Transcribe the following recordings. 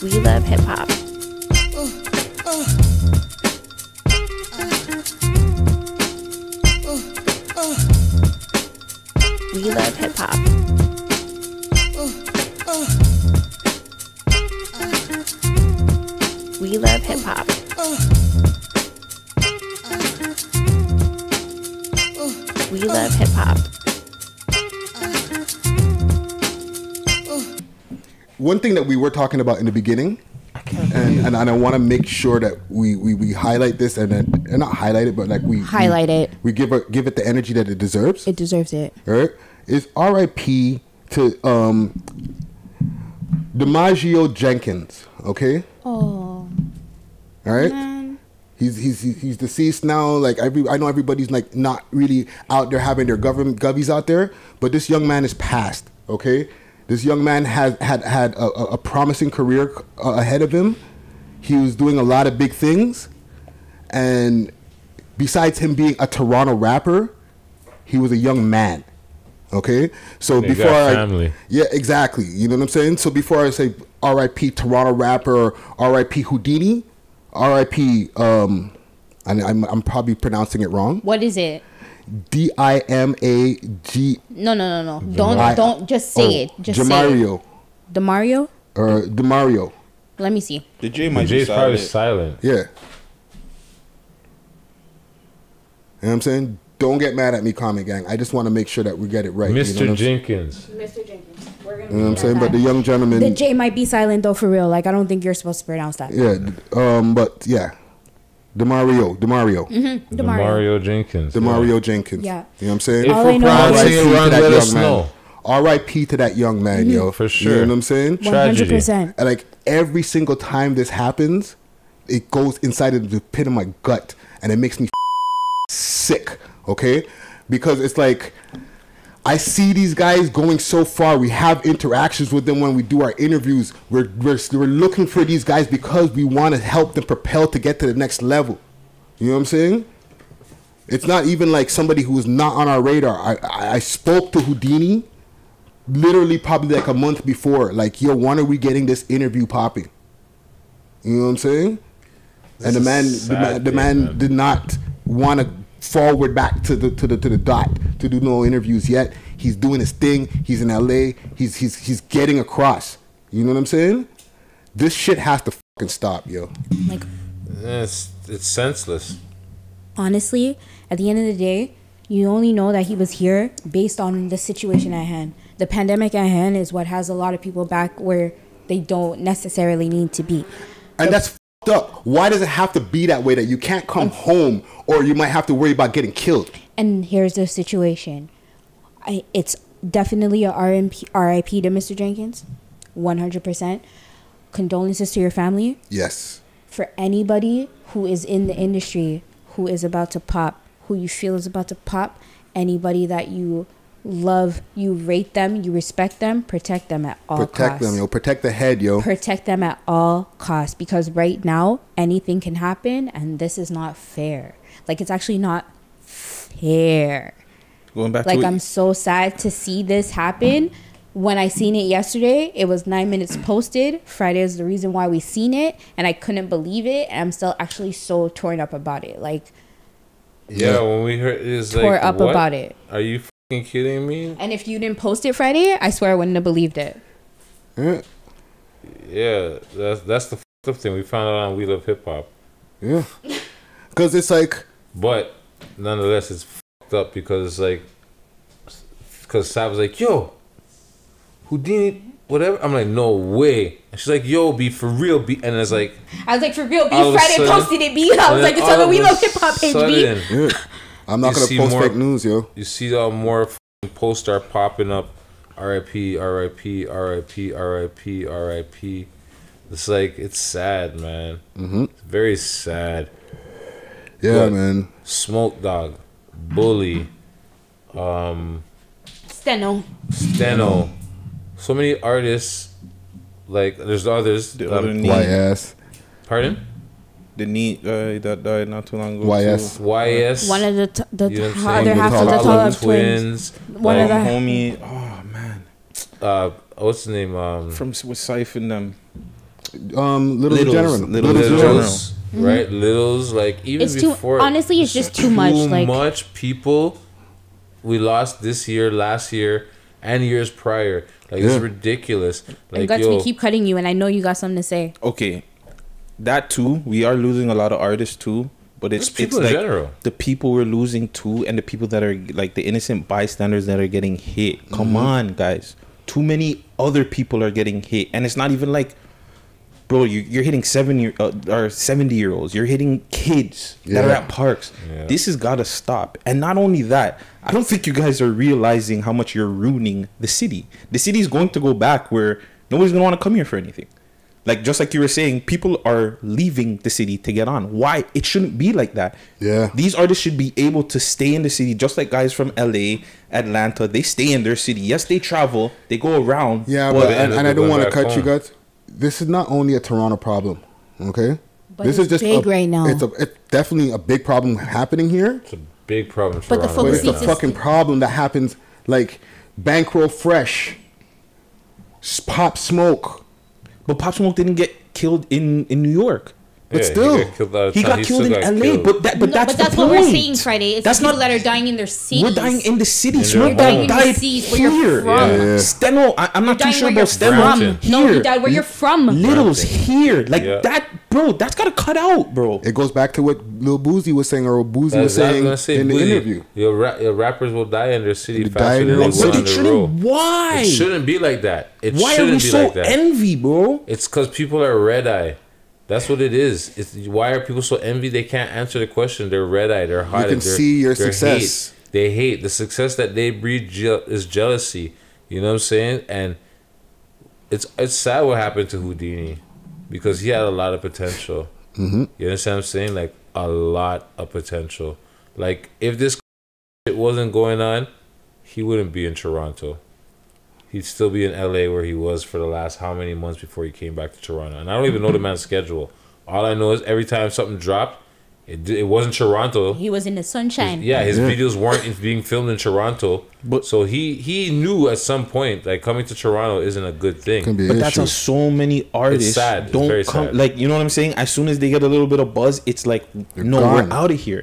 We love hip hop. We love hip hop. We love hip hop. We love hip hop. One thing that we were talking about in the beginning, and I want to make sure that we highlight this and not highlight it, but like we highlight it. We give it the energy that it deserves. It deserves it. Right? Is R.I.P. to DiMaggio Jenkins. Okay. Oh. All right. Man. He's deceased now. Like I know everybody's like not really out there having their government gubbies out there, but this young man is passed. Okay. This young man had a promising career ahead of him. He was doing a lot of big things. And besides him being a Toronto rapper, he was a young man. Okay? So they got family. Yeah, exactly. You know what I'm saying? So before I say R.I.P. Toronto rapper or R.I.P. Houdini, R.I.P. I'm probably pronouncing it wrong. What is it? D-I-M-A-G. No. Don't just say it. Just Demario. say it. Demario? Or Demario. Let me see. The J might be probably silent. Yeah. You know what I'm saying? Don't get mad at me, comment gang. I just want to make sure that we get it right. Mr. You know Jenkins. Mr. Jenkins. We're gonna you know what I'm saying? But the young gentleman. The J might be silent though, for real. Like I don't think you're supposed to pronounce that. Yeah. But yeah. Demario. Mm-hmm. Demario Jenkins. Demario Jenkins. Yeah. You know what I'm saying? If we're pronouncing it wrong, let us know. R.I.P. to that young man, yo. For sure. You know what I'm saying? 100%. And like every single time this happens, it goes inside of the pit of my gut and it makes me sick, okay? Because it's like I see these guys going so far. We have interactions with them when we do our interviews. We're looking for these guys because we want to help them propel to get to the next level. You know what I'm saying? It's not even like somebody who is not on our radar. I spoke to Houdini literally probably like a month before. Like, yo, when are we getting this interview popping? You know what I'm saying? And the man did not want to forward back to the dot to do no interviews yet. He's doing his thing. He's in LA. He's getting across. You know what I'm saying? This shit has to fucking stop, yo. Like, it's senseless. Honestly, at the end of the day, you only know that he was here based on the situation at hand. The pandemic at hand is what has a lot of people back where they don't necessarily need to be. And that's fucked up. Why does it have to be that way, that you can't come home or you might have to worry about getting killed? And here's the situation. It's definitely a R.I.P. to Mr. Jenkins. 100%. Condolences to your family. Yes. For anybody who is in the industry, who is about to pop, who you feel is about to pop, anybody that you love, you rate them, you respect them, protect them at all costs. Protect them, yo. Protect the head, yo. Protect them at all costs, because right now anything can happen and this is not fair. Like, it's actually not fair. Going back like, to I'm so sad to see this happen. When I seen it yesterday, it was 9 minutes posted. Friday is the reason why we seen it, and I couldn't believe it, and I'm still actually so torn up about it. Like, yeah, when we heard it was tore like, up what? About it. Are you fucking kidding me? And if you didn't post it Friday, I swear I wouldn't have believed it. Yeah, that's the fucked up thing. We found out on We Love Hip Hop. Yeah, because it's like, but nonetheless, it's fucked up because it's like, because Sav was like, yo, Houdini, whatever. I'm like, no way. And she's like, yo, B, for real, B. And it's like, I was like, for real, B. all of a Friday sudden- posted it, B. I was like, it's on the We Love Hip Hop page, B. yeah. I'm not You gonna see post more- fake news, yo. You see more fucking posts start popping up. R.I.P. R.I.P. R.I.P. R.I.P. R.I.P. It's like, it's sad, man. It's very sad. Yeah, But man. Smoke Dog, Bully, Steno. So many artists. Like, there's others. The other knee. YS. Pardon? The NEAT guy that died not too long ago. YS. YS. One of the You know what I'm other saying? half of the Tall Tall Twins. One of the homie. Oh man. What's the name? From with Siphon them. Little Degeneron. Littles, right? Littles, like even It's too. before. Honestly, it's just too much. Like much people we lost this year, last year, and years prior. Like it's ridiculous. Like and Guts, we keep cutting you, and I know you got something to say. Okay, that too. We are losing a lot of artists too. But it's people in like general. The people we're losing too, and the people that are like the innocent bystanders that are getting hit. Come on, guys. Too many other people are getting hit, and it's not even like, bro, you're hitting 70-year-olds. You're hitting kids that are at parks. Yeah. This has got to stop. And not only that, I don't think you guys are realizing how much you're ruining the city. The city is going to go back where nobody's gonna want to come here for anything. Like, just like you were saying, people are leaving the city to get on. Why? It shouldn't be like that. Yeah. These artists should be able to stay in the city, just like guys from LA, Atlanta. They stay in their city. Yes, they travel. They go around. Yeah, but and I don't want to cut you guys. This is not only a Toronto problem, okay? But this is just big right now. It's definitely a big problem happening here. It's a big problem. But the focus it's a fucking problem that happens like Bankroll Fresh, Pop Smoke. But Pop Smoke didn't get killed in New York. But still, he got killed in LA. But that's what we're saying, Friday. It's that's the people that are dying in their cities. We're dying in the cities. You're dying in the cities where you're from. Steno, I'm not too sure about Steno. No, he died where you're from. Little's here. Like that, bro, that's got to cut out, bro. It goes back to what Lil Boozy was saying, or Boozy was saying in the interview. Your rappers will die in their city faster than they will on the road. Why? It shouldn't be like that. Why are we so envy, bro? It's because people are red-eye. That's what it is. It's why are people so envy? They can't answer the question. They're red-eyed. They're hot. You can see your success. They hate the success that they breed. Is jealousy. You know what I'm saying? And it's sad what happened to Houdini, because he had a lot of potential. You understand what I'm saying? Like a lot of potential. Like if this shit wasn't going on, he wouldn't be in Toronto. He'd still be in LA where he was for the last how many months before he came back to Toronto. And I don't even know the man's schedule. All I know is every time something dropped, it wasn't Toronto. He was in the sunshine. His videos weren't being filmed in Toronto. But so he knew at some point like coming to Toronto isn't a good thing. But that's how so many artists don't come. Sad. Like, you know what I'm saying? As soon as they get a little bit of buzz, it's like, we're out of here.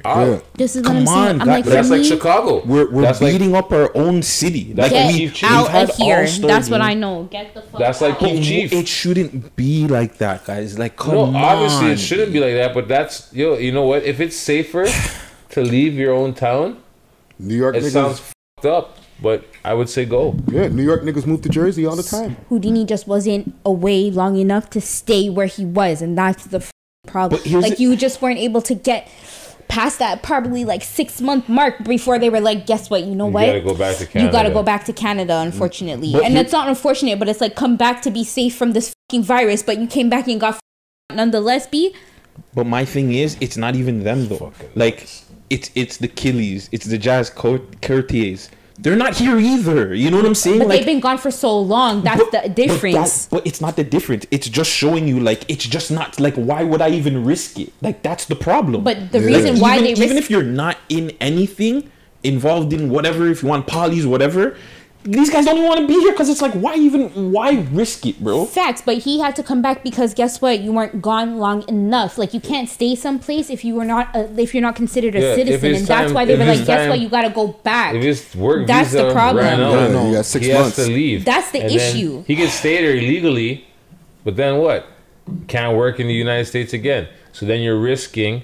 This is what I'm saying. I'm like, that's like Chicago. We're beating up our own city. That's like Chief Chief. Out of here. That's what I know. Get the fuck. That's like Chief Chief. It shouldn't be like that, guys. Like, come on. Obviously it shouldn't be like that. But that's you know what? If it's safer to leave your own town, New York. It sounds fucked up. But I would say go. Yeah, New York niggas move to Jersey all the time. Houdini just wasn't away long enough to stay where he was, and that's the problem. Like, you just weren't able to get past that probably like 6-month mark before they were like, guess what? You know what? You gotta go back to Canada. You gotta go back to Canada, unfortunately. And it's not unfortunate, but it's like, come back to be safe from this fucking virus, but you came back and got nonetheless, B. But my thing is, it's not even them though. Like, it's the Killies, it's the Jazz Courtiers. They're not here either. You know what I'm saying? But like, they've been gone for so long. That's the difference. But it's not the difference. It's just showing you, like, it's just not, like, why would I even risk it? Like, that's the problem. But the reason why they risk... Even if you're not in anything, involved in whatever, if you want polys, whatever... These guys don't even want to be here because it's like, why risk it, bro? Facts, but he had to come back because guess what? You weren't gone long enough. Like, you can't stay someplace if you're not considered a citizen, and that's why they were like, guess what? You got to go back. If his work that's visa the problem. You got 6 months. Has to leave. That's the issue. He can stay there illegally, but then what? Can't work in the United States again. So then you're risking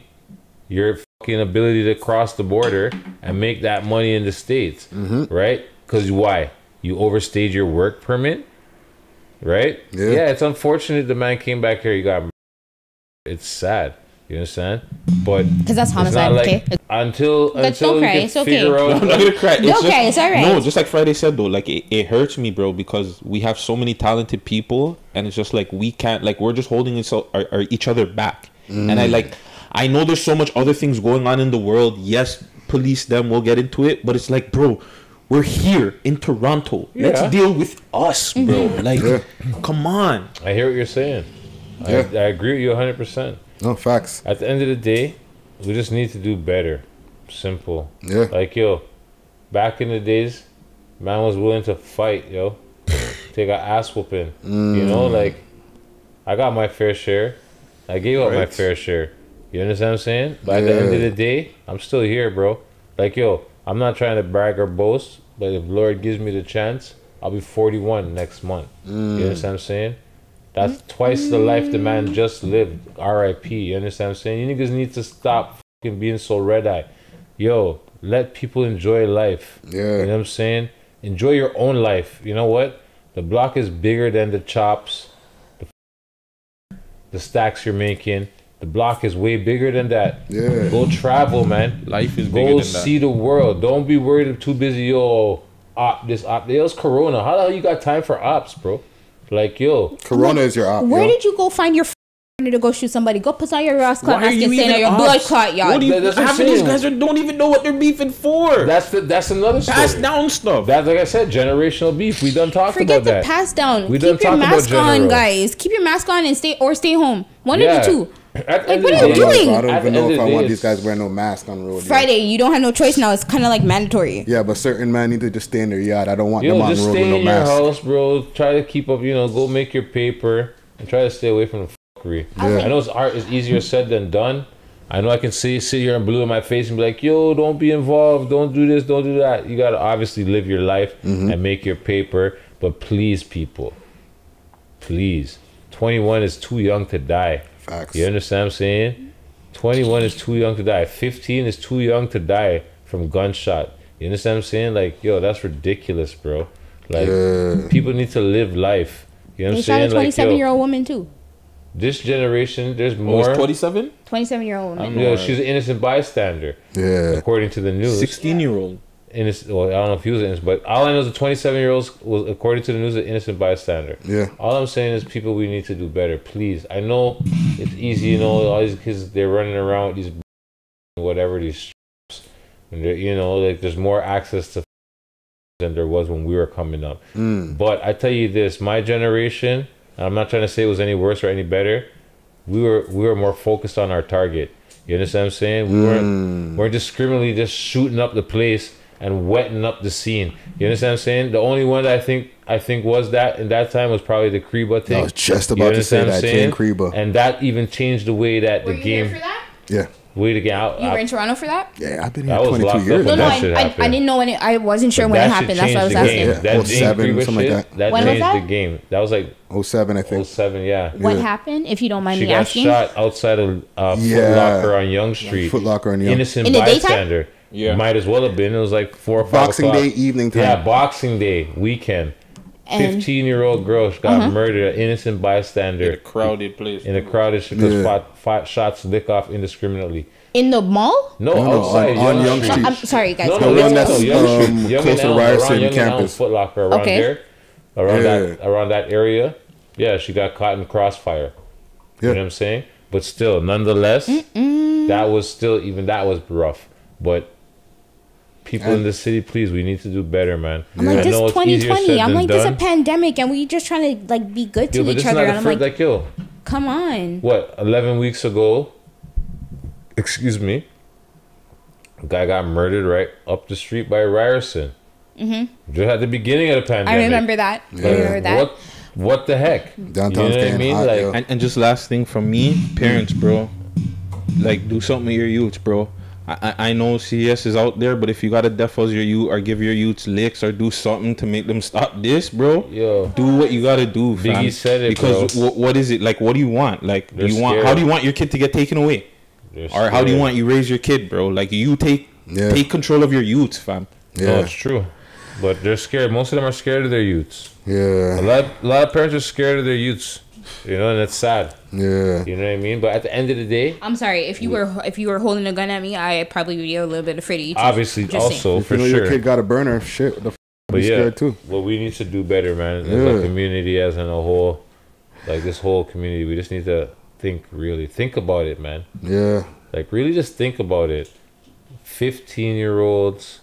your fucking ability to cross the border and make that money in the States, right? Because why? You overstayed your work permit, right? Yeah, it's unfortunate the man came back here. He got murdered. It's sad. You understand? But because that's homicide, like, okay? Until it's okay. figure out. I'm not gonna cry. It's all right. No, just like Friday said though, like it hurts me, bro, because we have so many talented people, and it's just like we can't, like, we're just holding each other back. And I know there's so much other things going on in the world. Yes, police them. We'll get into it, but it's like, bro. We're here in Toronto. Let's deal with us, bro. Like, come on. I hear what you're saying. I agree with you 100%. No, facts. At the end of the day, we just need to do better. Simple. Yeah. Like, back in the days, man was willing to fight, take an ass whooping. You know, like, I got my fair share. I gave up my fair share. You understand what I'm saying? But at the end of the day, I'm still here, bro. Like, yo, I'm not trying to brag or boast, but if Lord gives me the chance, I'll be 41 next month. You understand what I'm saying? That's twice the life the man just lived. R.I.P. You understand what I'm saying? You niggas need to stop fucking being so red-eye. Yo, let people enjoy life. Yeah. You know what I'm saying? Enjoy your own life. You know what? The block is bigger than the chops, the stacks you're making. The block is way bigger than that. Yeah. Go travel, man. Life is bigger Go than that. see the world. Don't be worried or too busy. Yo, this op. There's Corona. How the hell you got time for ops, bro? Like, yo. Corona is your op. Where yo. did you go find your to go shoot somebody? Go put on your Ross clout Why are mask you and say even that your ops? blood clot, y'all. What do you? That's what I'm Half of these saying. guys don't even know what they're beefing for. That's another story. Pass down stuff. That's like I said, generational beef. We done talked Forget about the that. pass down. We done Keep your talked about mask on, general. guys. Keep your mask on and stay home. One of Yeah. the two. At the Like, end what of are the you day- doing? I don't At the even know end if of I the want day, these guys wearing no mask on the road. yo. Friday, you don't have no choice now. It's kind of like mandatory. Yeah, but certain men need to just stay in their yard. I don't want them Yo, on the just road with stay no in your mask. house, bro. Try to keep up, go make your paper and try to stay away from the fuckery. Yeah. I know art is easier said than done. I know I can sit here and blue in my face and be like, yo, don't be involved. Don't do this. Don't do that. You got to obviously live your life and make your paper. But please, people, please. 21 is too young to die. Facts. You understand what I'm saying? 21 is too young to die. 15 is too young to die from gunshot. You understand what I'm saying? Like, yo, that's ridiculous, bro. Like, people need to live life. You know what They I'm shot a saying? Like, 27-year-old woman, too. this generation, there's Oh, more. it's 27? 27-year-old woman. Yo, she's an innocent bystander, Yeah. according to the news. 16-year-old. Innocent. Well, I don't know if he was innocent, but all I know is the 27-year-old was, according to the news, an innocent bystander. Yeah. All I'm saying is, people, we need to do better, please. I know it's easy, all these kids, they're running around with these whatever these, and like there's more access to than there was when we were coming up. But I tell you this, my generation, and I'm not trying to say it was any worse or any better. We were more focused on our target. You understand what I'm saying? We weren't discriminately just shooting up the place and wetting up the scene. You understand what I'm saying? The only one that I think was that in that time was probably the Kriba thing. I was just You about to say understand what I'm that, saying? Jane Kriba. And that even changed the way that the game, that? Yeah. way to get out. You were in Toronto for that? Yeah, I've been here I was 22 locked years. up No, when no, that shit I happened. didn't know when I wasn't sure But when it that shit happened. That's what I was changed the asking. game. That 07, Jane Kriba something like shit, that When was changed that? the game. That was like 07, I think. 07, yeah. What happened, if you don't mind She me got asking? shot outside of Foot Locker on Young Street. Foot Locker on Young. Innocent In the daytime? bystander. Yeah. Might as well have been. It was like 4 or 5 Boxing o'clock. Day evening time. Yeah, Boxing Day weekend. And 15-year-old girl got murdered. An innocent bystander In a crowded place. in a crowded because Yeah. five shots lick off indiscriminately. in the mall? No, No, outside on Young Street. I'm sorry, guys. No, The no, one Young that's, Street, Young Street, Young close to and the Elm, Ryerson around Young and Elm, campus. Foot Locker around Okay. there, around that area. Yeah, she got caught in crossfire. You know what I'm saying? But still, nonetheless, that was rough. But people in the city, please, we need to do better, man. I'm like, I this know it's easier 2020. said I'm than like, this is a done. pandemic, and we just trying to like be good to Yo, but each this is other. not And the I'm first, like, yo, come on. what, 11 weeks ago, excuse me, a guy got murdered right up the street by Ryerson. Just at the beginning of the pandemic. I remember that. I remember that. What the heck? Downtown's you know what I getting mean? hot, Like, yo. And just last thing from me, parents, bro. Like, do something with your youths, bro. I know CS is out there, but if you gotta defuse your youth or give your youths licks or do something to make them stop this, bro, yo, do what you gotta do, fam. Biggie said it, because bro. what is it like? What do you want? Like, They're do you want? scared. How do you want your kid to get taken away? they're Or how do you scared. want you raise your kid, bro? Like, you take control of your youths, fam. No, Yeah. it's true. But they're scared. Most of them are scared of their youths. Yeah. A lot of parents are scared of their youths. And it's sad. Yeah. You know what I mean? But at the end of the day, I'm sorry. If you were holding a gun at me, I probably would be a little bit afraid of you. Too. obviously, Just saying. also, If for you know sure. your kid got a burner, shit, the But be yeah, scared too. well, we need to do better, man. As Yeah. a community, as in a whole, like this whole community, we just need to think about it, man. Yeah. Like, really just think about it. 15-year-olds.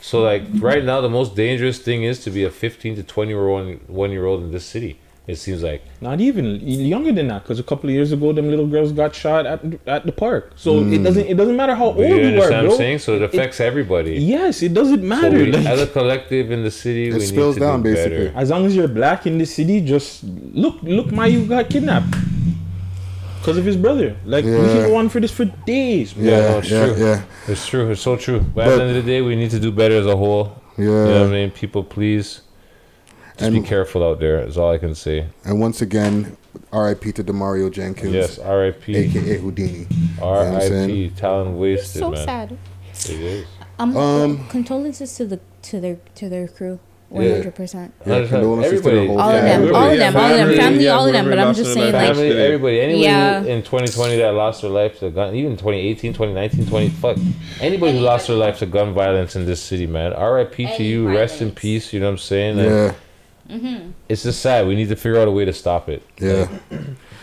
So, like, right now, the most dangerous thing is to be a 15 to 21-year-old in this city. It seems like Not even younger than that, because a couple of years ago, them little girls got shot at the park. So it doesn't matter how old you you are, understand bro. what I'm saying? So it affects everybody. Yes, it doesn't So matter. we, Like, as a collective in the city, we spills need to down, do basically. better. as long as you're black in the city, just look, you got kidnapped because of his brother. Like we Yeah. can go on for this for days. Bro. Yeah, no, it's true. yeah. It's true. It's so true. But at the end of the day, we need to do better as a whole. Yeah. You know what I mean? People, please just be careful out there. Is all I can say. And once again, R.I.P. to Demario Jenkins. Yes, R.I.P. AKA Houdini. You know what I'm R.I.P. saying? Talent wasted, So man. sad. It is. Condolences to their crew. Yeah. 100%. Yeah, condolences to the whole All of them, family. all of them, family, Yeah, all of them. whoever But I'm lost just their saying, life. like, Family, everybody. Anybody Yeah. who in 2020 that lost their life to gun, even 2018, 2019, 20, fuck. Anybody who lost their life to gun violence in this city, man. R.I.P. to you. Rest in peace. You know what I'm saying? Yeah. And it's just sad. We need to figure out a way to stop it. Yeah.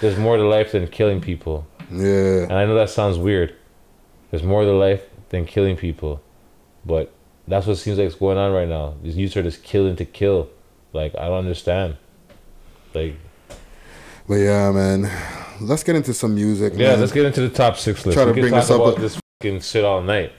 There's more to life than killing people. Yeah. And I know that sounds weird. There's more to life than killing people. But that's what seems like is going on right now. These youths are just killing to kill. Like, I don't understand. Like, But yeah, man. Let's get into some music. yeah, man. let's get into the top 6 list. Try to We can bring talk this up about with- this fucking shit all night.